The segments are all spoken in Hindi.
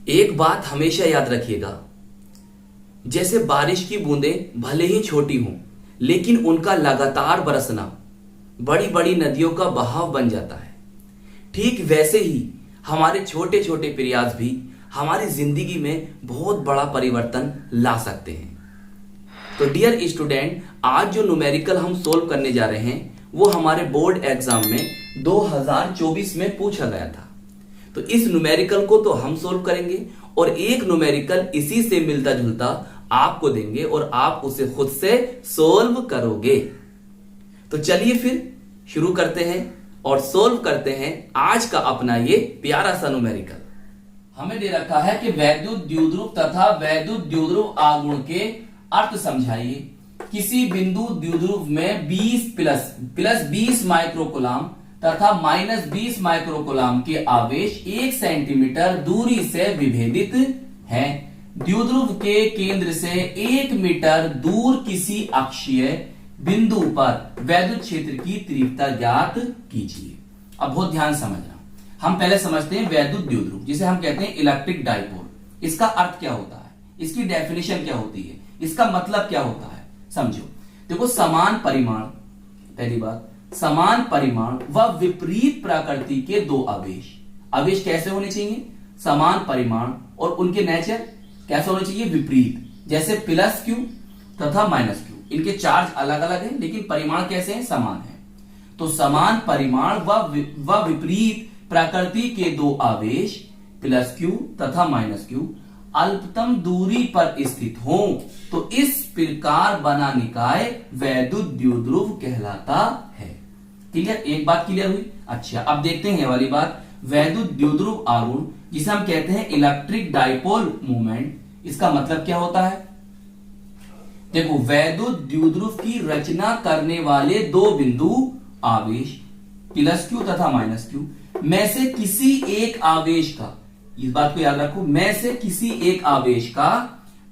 एक बात हमेशा याद रखिएगा, जैसे बारिश की बूंदें भले ही छोटी हों, लेकिन उनका लगातार बरसना बड़ी बड़ी नदियों का बहाव बन जाता है। ठीक वैसे ही हमारे छोटे छोटे प्रयास भी हमारी जिंदगी में बहुत बड़ा परिवर्तन ला सकते हैं। तो डियर स्टूडेंट, आज जो न्यूमेरिकल हम सोल्व करने जा रहे हैं वो हमारे बोर्ड एग्जाम में 2024 में पूछा गया था। तो इस न्यूमेरिकल को तो हम सोल्व करेंगे और एक न्यूमेरिकल इसी से मिलता जुलता आपको देंगे और आप उसे खुद से सोल्व करोगे। तो चलिए फिर शुरू करते हैं और सोल्व करते हैं आज का अपना ये प्यारा सा न्यूमेरिकल। हमें दे रखा है कि वैद्युत द्विध्रुव तथा वैद्युत द्विध्रुव आगुण के अर्थ समझाइए। किसी बिंदु द्विध्रुव में 20 प्लस 20 माइक्रोकुलाम तथा -20 माइक्रोकुलाम के आवेश 1 सेंटीमीटर दूरी से विभेदित हैं। द्विध्रुव के केंद्र से 1 मीटर दूर किसी अक्षीय बिंदु पर वैद्युत क्षेत्र की तीव्रता ज्ञात कीजिए। अब बहुत ध्यान समझना, हम पहले समझते हैं वैद्युत द्विध्रुव, जिसे हम कहते हैं इलेक्ट्रिक डाइपोल। इसका अर्थ क्या होता है, इसकी डेफिनेशन क्या होती है, इसका मतलब क्या होता है, समझो। देखो, समान परिमाण, पहली बात, समान परिमाण व विपरीत प्रकृति के दो आवेश कैसे होने चाहिए, समान परिमाण, और उनके नेचर कैसे होने चाहिए, विपरीत। जैसे प्लस क्यू तथा माइनस क्यू, इनके चार्ज अलग अलग है लेकिन परिमाण कैसे हैं, समान है। तो समान परिमाण व विपरीत प्रकृति के दो आवेश प्लस क्यू तथा माइनस क्यू अल्पतम दूरी पर स्थित हो तो इस प्रकार बना निकाय वैद्युत द्विध्रुव कहलाता है। क्लियर, एक बात क्लियर हुई। अच्छा, अब देखते हैं ये वाली बात, वैद्युत द्विध्रुव आगुण, जिसे हम कहते हैं इलेक्ट्रिक डाइपोल मूवमेंट, इसका मतलब क्या होता है। देखो, वैद्युत द्विध्रुव की रचना करने वाले दो बिंदु आवेश प्लस क्यू तथा माइनस क्यू में से किसी एक आवेश का, इस बात को याद रखो, में से किसी एक आवेश का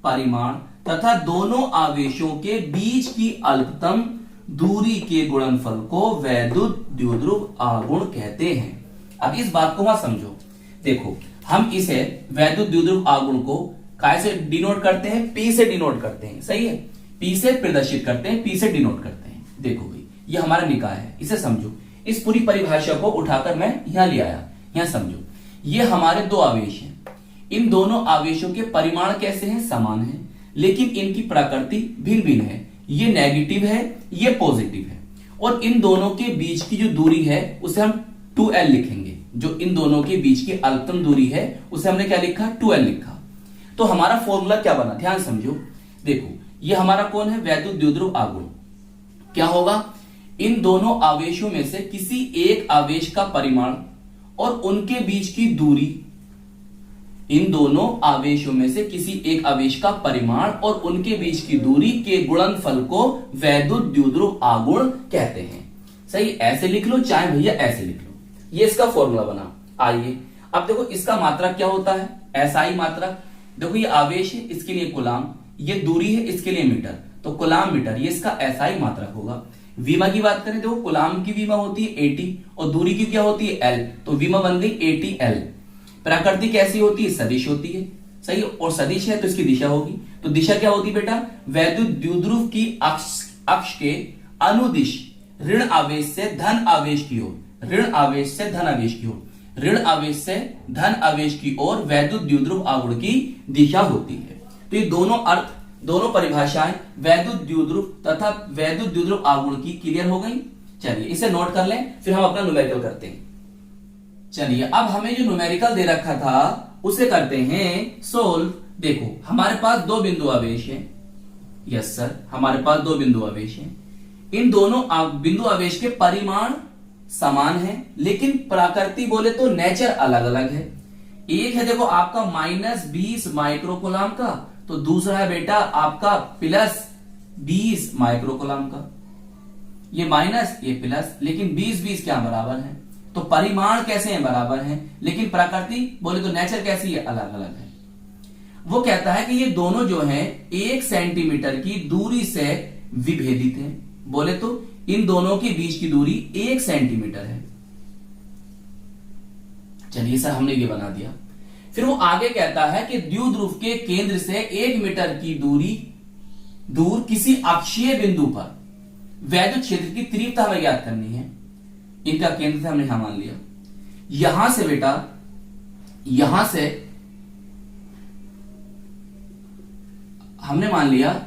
परिमाण तथा दोनों आवेशों के बीच की अल्पतम दूरी के गुणनफल को वैद्युत द्विध्रुव आगुण कहते हैं। अब इस बात को वहां समझो। देखो, हम इसे वैद्युत द्विध्रुव आगुण को काय से डिनोट करते हैं, पी से डिनोट करते हैं, सही है, पी से प्रदर्शित करते हैं, पी से डिनोट करते हैं। देखो भाई, ये हमारा निकाय है, इसे समझो। इस पूरी परिभाषा को उठाकर मैं यहां ले आया, यहां समझो। ये हमारे दो आवेश हैं, इन दोनों आवेशों के परिमाण कैसे हैं, समान है, लेकिन इनकी प्रकृति भिन्न भिन्न है। ये नेगेटिव है, ये पॉजिटिव है, और इन दोनों के बीच की जो दूरी है उसे हम 2L लिखेंगे। जो इन दोनों के बीच की अल्पतम दूरी है उसे हमने क्या लिखा, 2L लिखा। तो हमारा फॉर्मूला क्या बना, ध्यान समझो। देखो, ये हमारा कौन है, वैद्युत द्विध्रुव आगुण। क्या होगा, इन दोनों आवेशों में से किसी एक आवेश का परिमाण और उनके बीच की दूरी, इन दोनों आवेशों में से किसी एक आवेश का परिमाण और उनके बीच की दूरी के गुणनफल को वैद्युत द्विध्रुव आगुण कहते हैं। सही, ऐसे लिख लो चाहे भैया ऐसे लिख लो, ये इसका फॉर्मूला बना। आइए अब देखो, इसका मात्रक क्या होता है, एसआई मात्रक। देखो, ये आवेश है, इसके लिए कुलाम, ये दूरी है, इसके लिए मीटर, तो कुलाम मीटर, ये इसका एसआई मात्रक होगा। विमा की बात करें, देखो कुलाम की विमा होती है 80 और दूरी की क्या होती है L, तो विमा बन गई 80L। प्रकृति कैसी होती है, सदिश होती है, सही, और सदिश है तो इसकी दिशा होगी। तो दिशा क्या होती है बेटा, वैद्युत द्विध्रुव की अक्ष के अनुदिश ऋण आवेश से धन आवेश की ओर, ऋण आवेश से धन आवेश की ओर, ऋण आवेश से धन आवेश की ओर वैद्युत द्विध्रुव आगुण की दिशा होती है। तो ये दोनों अर्थ, दोनों परिभाषाएं वैद्युत द्विध्रुव तथा वैद्युत द्विध्रुव आगुण की क्लियर हो गई। चलिए इसे नोट कर लें, फिर हम अपना न्यूमेरिकल करते हैं। चलिए, अब हमें जो न्यूमेरिकल दे रखा था उसे करते हैं सोल्व। देखो, हमारे पास दो बिंदु आवेश हैं, यस सर, हमारे पास दो बिंदु आवेश हैं। इन दोनों बिंदु आवेश के परिमाण समान है, लेकिन प्रकृति बोले तो नेचर अलग अलग है। एक है देखो आपका -20 माइक्रोकुलाम का, तो दूसरा है बेटा आपका +20 माइक्रोकुलाम का। ये माइनस, ये प्लस, लेकिन 20-20 क्या बराबर है, तो परिमाण कैसे हैं, बराबर हैं, लेकिन प्रकृति बोले तो नेचर कैसी है, अलग अलग है। वो कहता है कि ये दोनों जो हैं 1 सेंटीमीटर की दूरी से विभेदित हैं। बोले तो इन दोनों के बीच की दूरी 1 सेंटीमीटर है। चलिए सर, हमने ये बना दिया। फिर वो आगे कहता है कि द्विध्रुव के केंद्र से 1 मीटर की दूर किसी अक्षीय बिंदु पर वैद्युत क्षेत्र की तीव्रता हमें ज्ञात करनी है। इनका केंद्र से हमने यहां मान लिया, यहां से बेटा, यहां से हमने मान लिया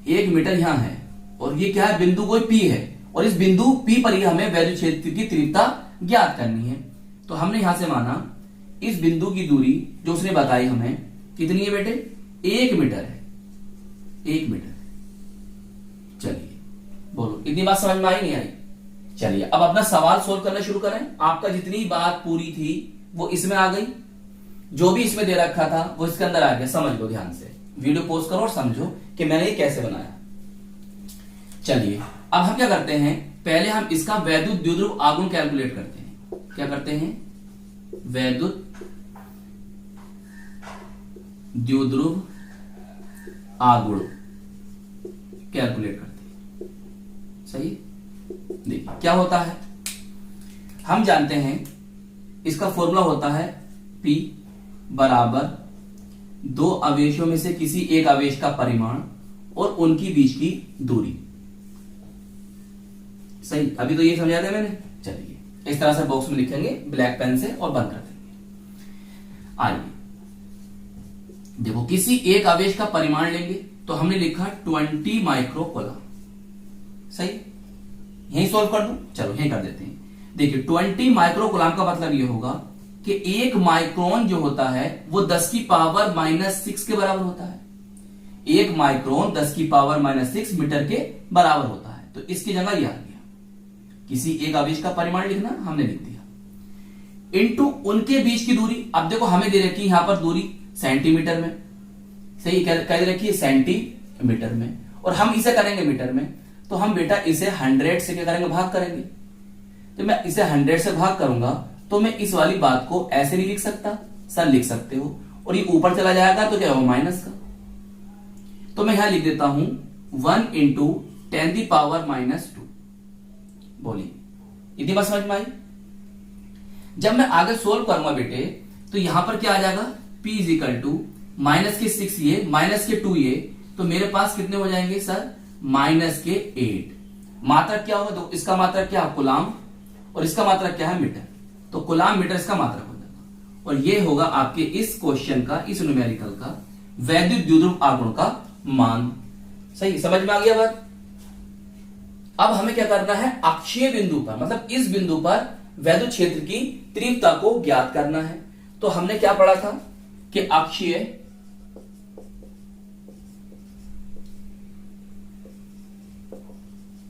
1 मीटर यहां है, और ये क्या है, बिंदु कोई P है, और इस बिंदु P पर ही हमें वैद्युत क्षेत्र की तीव्रता ज्ञात करनी है। तो हमने यहां से माना इस बिंदु की दूरी जो उसने बताई हमें कितनी है बेटे, 1 मीटर है, 1 मीटर। चलिए बोलो, इतनी बात समझ में आई नहीं आई? चलिए अब अपना सवाल सोल्व करना शुरू करें। आपका जितनी बात पूरी थी वो इसमें आ गई, जो भी इसमें दे रखा था वो इसके अंदर आ गया। समझ लो ध्यान से, वीडियो पॉज करो और समझो कि मैंने ये कैसे बनाया। चलिए अब हम क्या करते हैं, पहले हम इसका वैद्युत द्विध्रुव आघूर्ण कैलकुलेट करते हैं। क्या करते हैं, वैद्युत द्विध्रुव आघूर्ण कैलकुलेट करते हैं। सही, देखिए क्या होता है, हम जानते हैं इसका फॉर्मूला होता है P बराबर 2 आवेशों में से किसी एक आवेश का परिमाण और उनकी बीच की दूरी। सही, अभी तो ये समझा दिया मैंने। चलिए इस तरह से बॉक्स में लिखेंगे ब्लैक पेन से और बंद कर देंगे। आइए देखो, किसी एक आवेश का परिमाण लेंगे तो हमने लिखा 20 माइक्रोकूलम। सही, यही सॉल्व कर दूं, चलो यही कर देते हैं। देखिए 20 माइक्रोकूलम का मतलब ये होगा कि 1 माइक्रोन जो होता है वो 10 की पावर -6 के बराबर होता है। 1 माइक्रोन 10 की पावर -6 मीटर के बराबर होता है। तो इसकी जगह ये आ गया, किसी एक आवेश का परिमाण लिखना, हमने लिख दिया, इनटू उनके बीच की दूरी। अब देखो हमें दे रखी है यहां पर दूरी सेंटीमीटर में। सही, क्या दे रखी है, सेंटीमीटर में, और हम इसे करेंगे मीटर में। तो हम बेटा इसे 100 से क्या करेंगे, भाग करेंगे। तो मैं इसे 100 से भाग करूंगा तो मैं इस वाली बात को ऐसे नहीं लिख सकता, सर लिख सकते हो, और ये ऊपर चला जाएगा तो क्या होगा, माइनस का। तो मैं यहां लिख देता हूं 1 × 10⁻²। बोलिए, इतनी बात समझ में आई? जब मैं आगे सोल्व करूंगा बेटे तो यहां पर क्या आ जाएगा, P -6 ये -2 ये, तो मेरे पास कितने हो जाएंगे सर, -8। मात्रक क्या होगा, तो इसका मात्रक क्या है, कुलाम, और इसका मात्रक क्या है, मीटर। तो कुलाम मीटर इसका मात्रक हो जाएगा, और ये होगा आपके इस क्वेश्चन का, इस न्यूमेरिकल का वैद्युत द्विध्रुव आघूर्ण का मान। सही, समझ में आ गया बात? अब हमें क्या करना है, अक्षीय बिंदु पर, मतलब इस बिंदु पर वैद्युत क्षेत्र की तीव्रता को ज्ञात करना है। तो हमने क्या पढ़ा था कि अक्षीय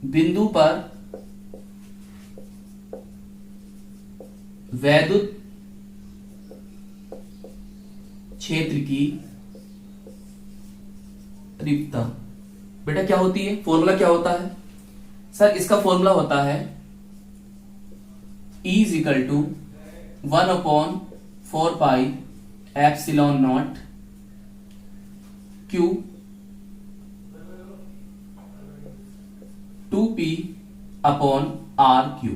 बिंदु पर वैद्युत क्षेत्र की तीव्रता बेटा क्या होती है, फॉर्मूला क्या होता है सर, इसका फॉर्मूला होता है E = 1/4πε0 Q 2p/r³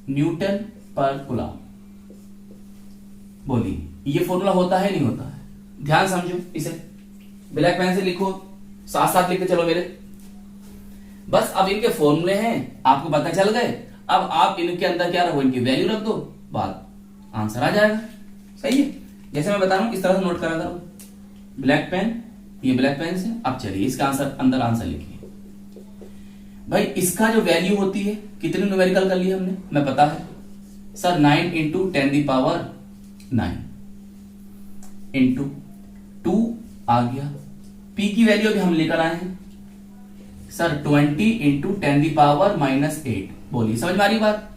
न्यूटन पर कूलम। बोलिए, ये फॉर्मूला होता है नहीं होता है? ध्यान समझो, इसे ब्लैक पेन से लिखो, साथ साथ लिखते चलो मेरे। बस अब इनके फॉर्मूले हैं, आपको पता चल गए। अब आप इनके अंदर क्या रखो, इनकी वैल्यू रख दो, बात आंसर आ जाएगा। सही है, जैसे मैं बता रहा हूं इस तरह से नोट करा करो। ब्लैक पेन, ये ब्लैक पेन से। अब चलिए इसका आंसर, अंदर आंसर लिखिए भाई। इसका जो वैल्यू होती है, कितने न्यूमेरिकल कर लिया हमने, मैं पता है सर, 9 × 10⁹ इंटू 2 आ गया। P की वैल्यू अभी हम लेकर आए हैं सर 20 × 10⁻⁻8। बोलिए, समझ में आ रही बात?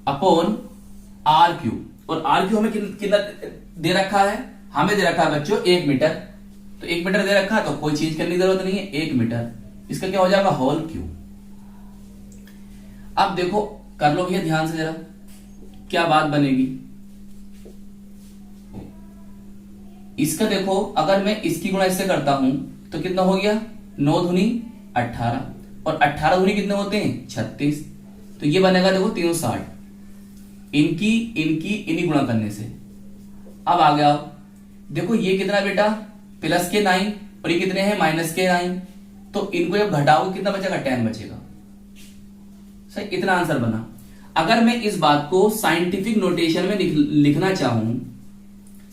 अपॉन R³ और R³ हमें कितना दे रखा है, हमें दे रखा है बच्चों 1 मीटर। तो 1 मीटर दे रखा है तो कोई चीज करने की जरूरत नहीं है, 1 मीटर। इसका क्या हो जाएगा, होल क्यूब। अब देखो, कर लो भैया ध्यान से जरा, क्या बात बनेगी। इसका देखो, अगर मैं इसकी गुणा इससे करता हूं तो कितना हो गया, 9 दूनी 18, और 18 दूनी कितने होते हैं, 36। तो ये बनेगा देखो 360। इनकी इन्हीं गुणा करने से। अब आ गया, देखो ये कितना बेटा प्लस के 9 और ये कितने हैं माइनस के 9, तो इनको जब घटाओगे कितना बचेगा 10 बचेगा। सही, इतना आंसर बना। अगर मैं इस बात को साइंटिफिक नोटेशन में लिखना चाहूं,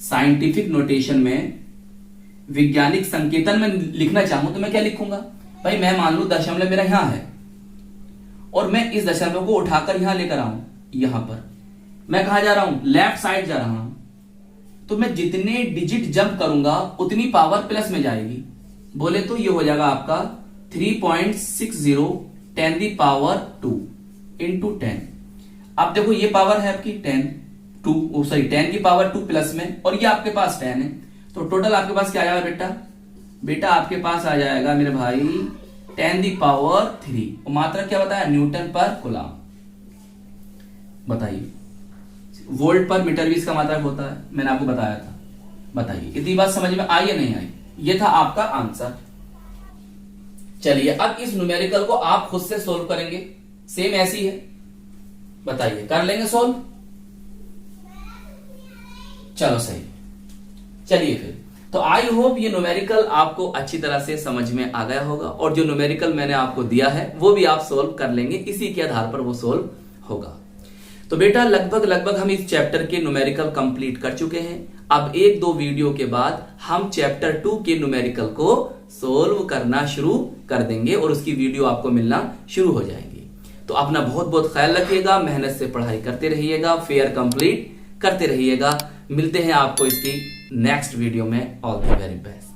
साइंटिफिक नोटेशन में वैज्ञानिक संकेतन में लिखना चाहूं तो मैं क्या लिखूंगा भाई, मैं मान लू दशमलव मेरा यहां है और मैं इस दशमलव को उठाकर यहां लेकर आऊं, यहां पर मैं कहा जा रहा हूं लेफ्ट साइड जा रहा हूं, तो मैं जितने डिजिट जंप करूंगा उतनी पावर प्लस में जाएगी। बोले तो ये हो जाएगा आपका 3.60 10 दी पावर 2 इंटू 10। अब देखो ये पावर है आपकी 10 की पावर 2 प्लस में, और ये आपके पास 10 है, तो टोटल आपके पास क्या आ जाएगा बेटा आपके पास आ जाएगा मेरे भाई 10 दी पावर 3। और मात्रक क्या बताया, न्यूटन पर कूलम। बताइए वोल्ट पर मीटर भी इसका मात्रक होता है, मैंने आपको बताया था। बताइए इतनी बात समझ में आई या नहीं आई? ये था आपका आंसर। चलिए अब इस न्यूमेरिकल को आप खुद से सोल्व करेंगे, सेम ऐसी है। बताइए कर लेंगे सोल्व? चलो सही, चलिए फिर। तो आई होप ये न्यूमेरिकल आपको अच्छी तरह से समझ में आ गया होगा, और जो न्यूमेरिकल मैंने आपको दिया है वो भी आप सोल्व कर लेंगे, इसी के आधार पर वो सोल्व होगा। तो बेटा लगभग हम इस चैप्टर के न्यूमेरिकल कंप्लीट कर चुके हैं। अब 1-2 वीडियो के बाद हम चैप्टर 2 के न्यूमेरिकल को सोल्व करना शुरू कर देंगे और उसकी वीडियो आपको मिलना शुरू हो जाएंगी। तो अपना बहुत बहुत ख्याल रखिएगा, मेहनत से पढ़ाई करते रहिएगा, फेयर कंप्लीट करते रहिएगा। मिलते हैं आपको इसकी नेक्स्ट वीडियो में। All the very best.